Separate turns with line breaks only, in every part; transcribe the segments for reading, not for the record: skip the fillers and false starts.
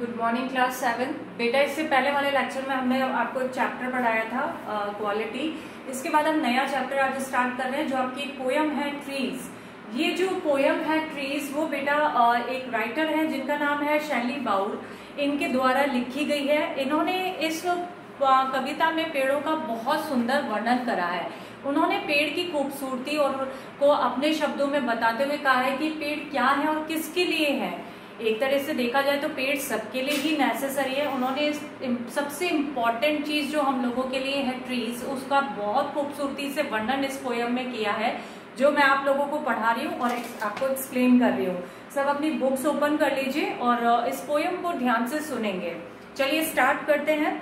Good morning class 7। बेटा इससे पहले वाले लेक्चर में हमने आपको एक चैप्टर पढ़ाया था क्वालिटी। इसके बाद हम नया चैप्टर आज स्टार्ट कर रहे हैं जो आपकी पोयम है ट्रीज। ये जो पोयम है ट्रीज वो बेटा एक राइटर है जिनका नाम है शैली बाउर, इनके द्वारा लिखी गई है। इन्होंने इस कविता में पेड़ों का बहुत सुंदर वर्णन करा है। उन्होंने पेड़ की खूबसूरती और को अपने शब्दों में बताते हुए कहा है कि पेड़ क्या है और किसके लिए है। एक तरह से देखा जाए तो पेड़ सबके लिए ही नेसेसरी है। उन्होंने सबसे इम्पोर्टेंट चीज जो हम लोगों के लिए है ट्रीज, उसका बहुत खूबसूरती से वर्णन इस पोयम में किया है जो मैं आप लोगों को पढ़ा रही हूँ और आपको एक्सप्लेन कर रही हूँ। सब अपनी बुक्स ओपन कर लीजिए और इस पोयम को ध्यान से सुनेंगे। चलिए स्टार्ट करते हैं।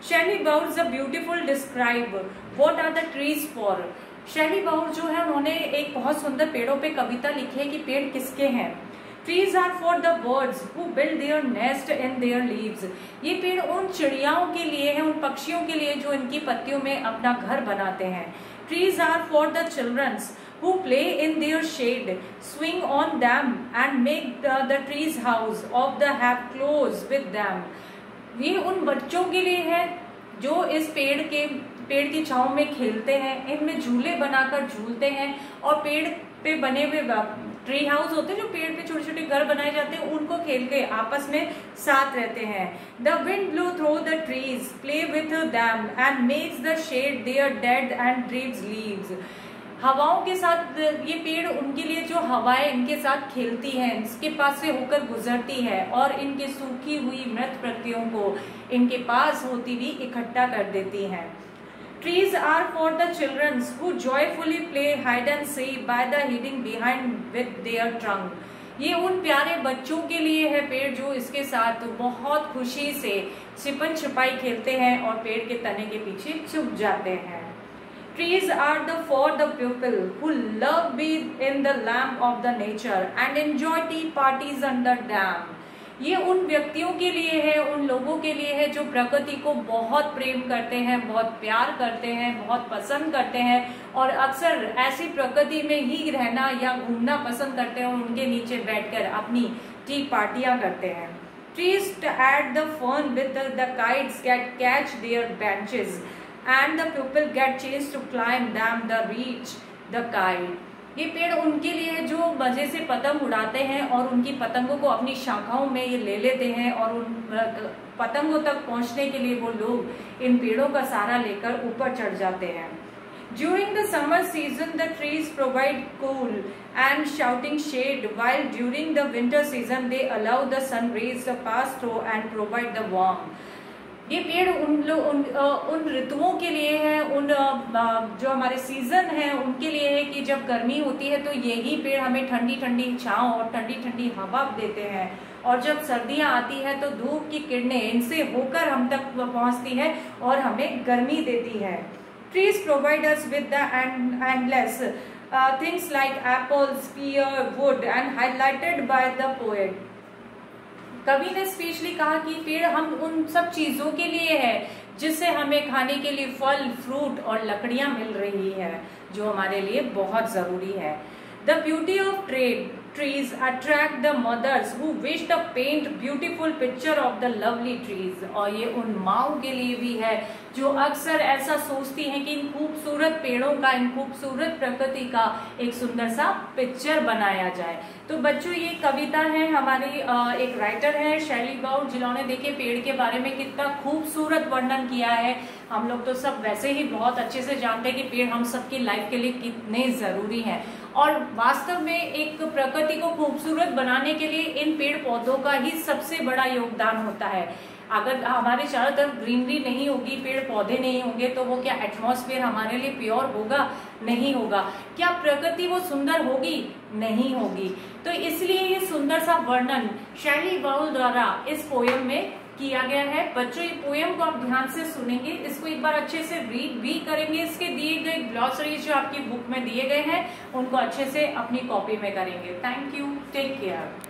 Shelley Bauer the beautiful describe what are the trees for. Shelley Bauer जो है उन्होंने एक बहुत सुंदर पेड़ों पे कविता लिखी है कि पेड़ किसके हैं। Trees are for the birds who build their nest in their leaves। ये पेड़ उन चिड़ियाओं के लिए है, उन पक्षियों के लिए जो इनकी पत्तियों में अपना घर बनाते हैं। Trees are for the children who play in their shade, swing on them and make the trees house of the have clothes with them। ये उन बच्चों के लिए है जो इस पेड़ की छांव में खेलते हैं, इनमें झूले बनाकर झूलते हैं और पेड़ पे बने हुए ट्री हाउस होते हैं जो पेड़ पे छोटे छोटे घर बनाए जाते हैं, उनको खेल के आपस में साथ रहते हैं। The wind blow through the trees play with them and makes the shade their dead and drives leaves. हवाओं के साथ ये पेड़ उनके लिए जो हवाएं इनके साथ खेलती हैं, इसके पास से होकर गुजरती है और इनके सूखी हुई मृत पत्तियों को इनके पास होती हुई इकट्ठा कर देती हैं। Trees are for the children who joyfully play hide and seek by the hiding behind with their trunk। ये उन प्यारे बच्चों के लिए है पेड़ जो इसके साथ बहुत खुशी से छिपन छिपाई खेलते हैं और पेड़ के तने के पीछे छुप जाते हैं। Trees are for the people who love be in the lamp of the nature and enjoy tea parties under dam। ये उन व्यक्तियों के लिए है, उन लोगों के लिए है जो प्रकृति को बहुत प्रेम करते हैं, बहुत प्यार करते हैं, बहुत पसंद करते हैं और अक्सर ऐसी प्रकृति में ही रहना या घूमना पसंद करते हैं और उनके नीचे बैठकर अपनी टी पार्टियां करते हैं। Trees at the fun with the kites get catch their branches and the people get chance to climb them the reach the kite। ये पेड़ उनके लिए जो मजे से पतंग उड़ाते हैं और उनकी पतंगों को अपनी शाखाओं में ये ले लेते हैं और उन पतंगों तक पहुंचने के लिए वो लोग इन पेड़ों का सहारा लेकर ऊपर चढ़ जाते हैं। During the summer season, the trees provide cool and shouting shade, while during the winter season they allow the sun rays to pass through and provide the warmth। ये पेड़ उन ऋतुओं के लिए है, उन जो हमारे सीजन है उनके लिए है कि जब गर्मी होती है तो यही पेड़ हमें ठंडी ठंडी छांव और ठंडी ठंडी हवा देते हैं और जब सर्दियां आती है तो धूप की किरणें इनसे होकर हम तक पहुंचती है और हमें गर्मी देती है। Trees provide us with the endless things like apples, peer, would and highlighted by the poet. कवि ने स्पेशली कहा कि पेड़ हम उन सब चीजों के लिए है जिससे हमें खाने के लिए फल, फ्रूट और लकड़ियां मिल रही है जो हमारे लिए बहुत जरूरी है। The beauty of trees attract the mothers who wish to paint beautiful picture of the lovely trees। और ये उन माओं के लिए भी है जो अक्सर ऐसा सोचती हैं कि इन खूबसूरत पेड़ों का, इन खूबसूरत प्रकृति का एक सुंदर सा पिक्चर बनाया जाए। तो बच्चों ये कविता है हमारी एक राइटर है शैली बाउर जिन्होंने देखिए पेड़ के बारे में कितना खूबसूरत वर्णन किया है। हम लोग तो सब वैसे ही बहुत अच्छे से जानते हैं कि पेड़ हम सबकी लाइफ के लिए कितने जरूरी हैं और वास्तव में एक प्रकृति को खूबसूरत बनाने के लिए इन पेड़ पौधों का ही सबसे बड़ा योगदान होता है। अगर हमारे चारों तरफ ग्रीनरी नहीं होगी, पेड़ पौधे नहीं होंगे तो वो क्या एटमॉस्फेयर हमारे लिए प्योर होगा? नहीं होगा। क्या प्रकृति वो सुंदर होगी? नहीं होगी। तो इसलिए ये सुंदर सा वर्णन शैली बाउर द्वारा इस पोयम में किया गया है। बच्चों ये पोयम को आप ध्यान से सुनेंगे, इसको एक बार अच्छे से रीड भी करेंगे। इसके दिए गए ग्लॉसरीज जो आपकी बुक में दिए गए हैं उनको अच्छे से अपनी कॉपी में करेंगे। Thank you, take care.